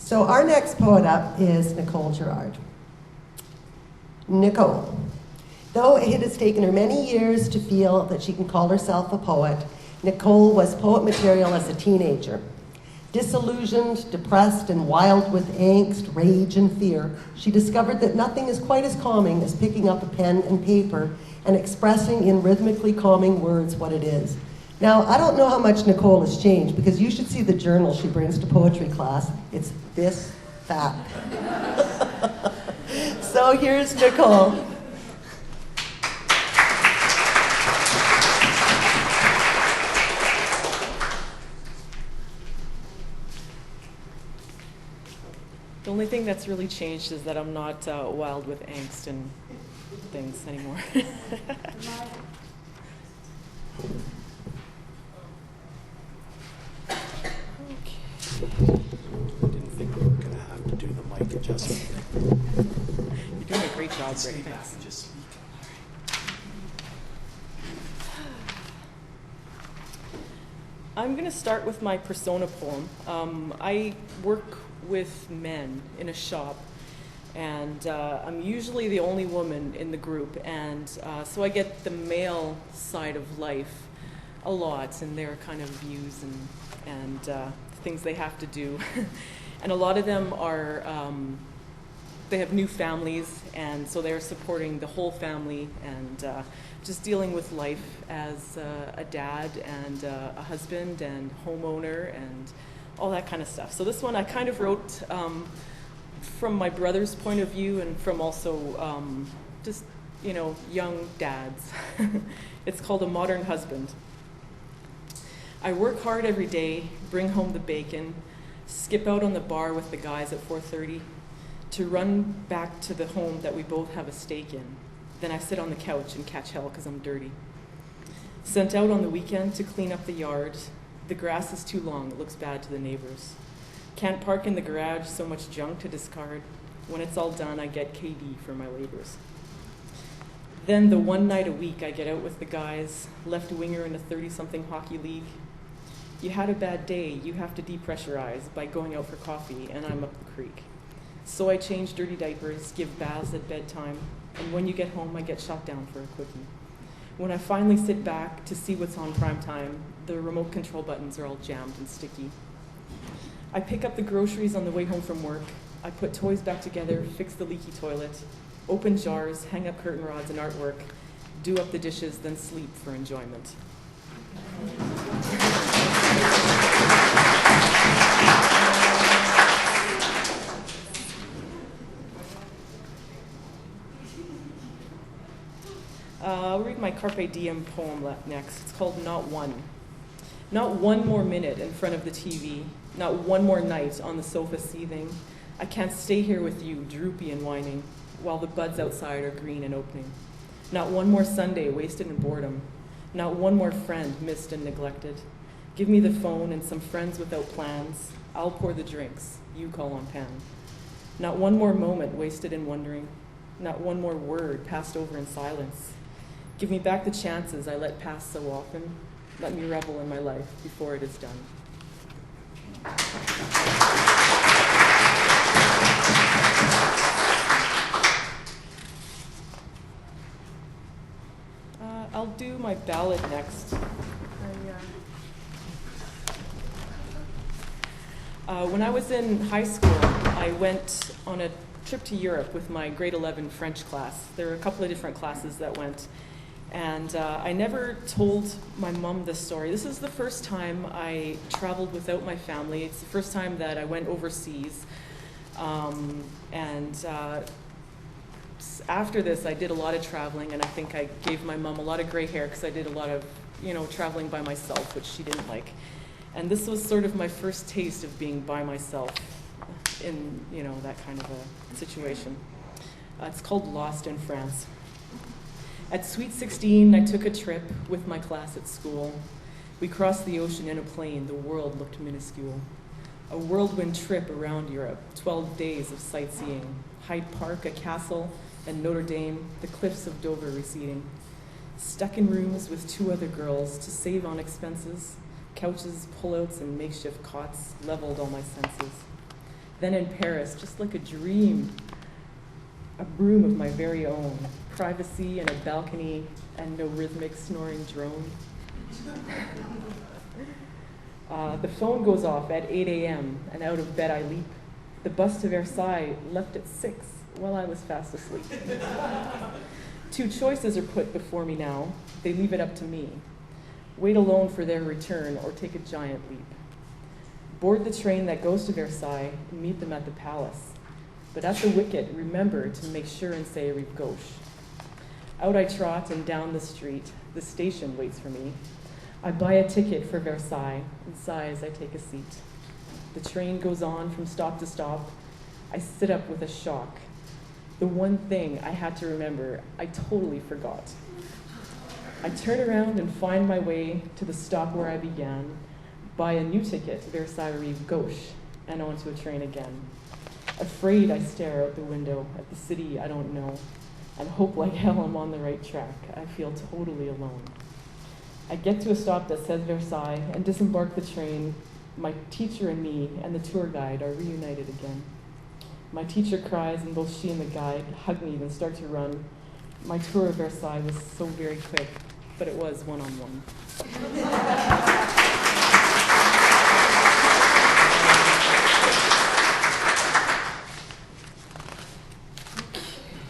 So our next poet up is Nicole Girard. Nicole. Though it has taken her many years to feel that she can call herself a poet, Nicole was poet material as a teenager. Disillusioned, depressed, and wild with angst, rage, and fear, she discovered that nothing is quite as calming as picking up a pen and paper and expressing in rhythmically calming words what it is. Now, I don't know how much Nicole has changed, because you should see the journal she brings to poetry class. It's this fat. So here's Nicole. The only thing that's really changed is that I'm not wild with angst and things anymore. Didn't think we were going to have to do the mic adjustment. You're doing a great job, Greg. Thanks. Just speak. I'm going to start with my persona poem. I work with men in a shop, and I'm usually the only woman in the group, and so I get the male side of life a lot, and their kind of views and things they have to do. And a lot of them are, they have new families, and so they're supporting the whole family and just dealing with life as a dad and a husband and homeowner and all that kind of stuff. So this one I kind of wrote from my brother's point of view and from also just, you know, young dads. It's called A Modern Husband. I work hard every day, bring home the bacon, skip out on the bar with the guys at 4:30, to run back to the home that we both have a stake in. Then I sit on the couch and catch hell because I'm dirty. Sent out on the weekend to clean up the yard. The grass is too long, it looks bad to the neighbors. Can't park in the garage, so much junk to discard. When it's all done, I get KD for my labors. Then the one night a week I get out with the guys, left winger in a 30-something hockey league. You had a bad day, you have to depressurize by going out for coffee, and I'm up the creek. So I change dirty diapers, give baths at bedtime, and when you get home, I get shot down for a quickie. When I finally sit back to see what's on prime time, the remote control buttons are all jammed and sticky. I pick up the groceries on the way home from work. I put toys back together, fix the leaky toilet, open jars, hang up curtain rods and artwork, do up the dishes, then sleep for enjoyment. I'll read my Carpe Diem poem next. It's called Not One. Not one more minute in front of the TV, not one more night on the sofa seething. I can't stay here with you, droopy and whining, while the buds outside are green and opening. Not one more Sunday wasted in boredom, not one more friend missed and neglected. Give me the phone and some friends without plans. I'll pour the drinks, you call on Pan. Not one more moment wasted in wondering, not one more word passed over in silence. Give me back the chances I let pass so often. Let me revel in my life before it is done. I'll do my ballad next. When I was in high school, I went on a trip to Europe with my grade 11 French class. There were a couple of different classes that went. And I never told my mom this story. This is the first time I traveled without my family. It's the first time that I went overseas. After this, I did a lot of traveling, and I think I gave my mom a lot of gray hair because I did a lot of, traveling by myself, which she didn't like. And this was sort of my first taste of being by myself in, that kind of a situation. It's called Lost in France. At Sweet 16, I took a trip with my class at school. We crossed the ocean in a plane. The world looked minuscule. A whirlwind trip around Europe, 12 days of sightseeing. Hyde Park, a castle, and Notre Dame, the cliffs of Dover receding. Stuck in rooms with 2 other girls to save on expenses. Couches, pullouts, and makeshift cots leveled all my senses. Then in Paris, just like a dream, a room of my very own, privacy and a balcony and no rhythmic snoring drone. The phone goes off at 8 a.m. and out of bed I leap. The bus to Versailles left at 6 while I was fast asleep. Two choices are put before me now. They leave it up to me. Wait alone for their return or take a giant leap. Board the train that goes to Versailles and meet them at the palace. But at the wicket, remember to make sure and say rive gauche. Out I trot and down the street. The station waits for me. I buy a ticket for Versailles and sigh as I take a seat. The train goes on from stop to stop. I sit up with a shock. The one thing I had to remember, I totally forgot. I turn around and find my way to the stop where I began, buy a new ticket, Versailles rive gauche, and onto a train again. Afraid, I stare out the window at the city I don't know, and hope like hell I'm on the right track. I feel totally alone. I get to a stop that says Versailles and disembark the train. My teacher and me and the tour guide are reunited again. My teacher cries, and both she and the guide hug me, then start to run. My tour of Versailles was so very quick, but it was one-on-one.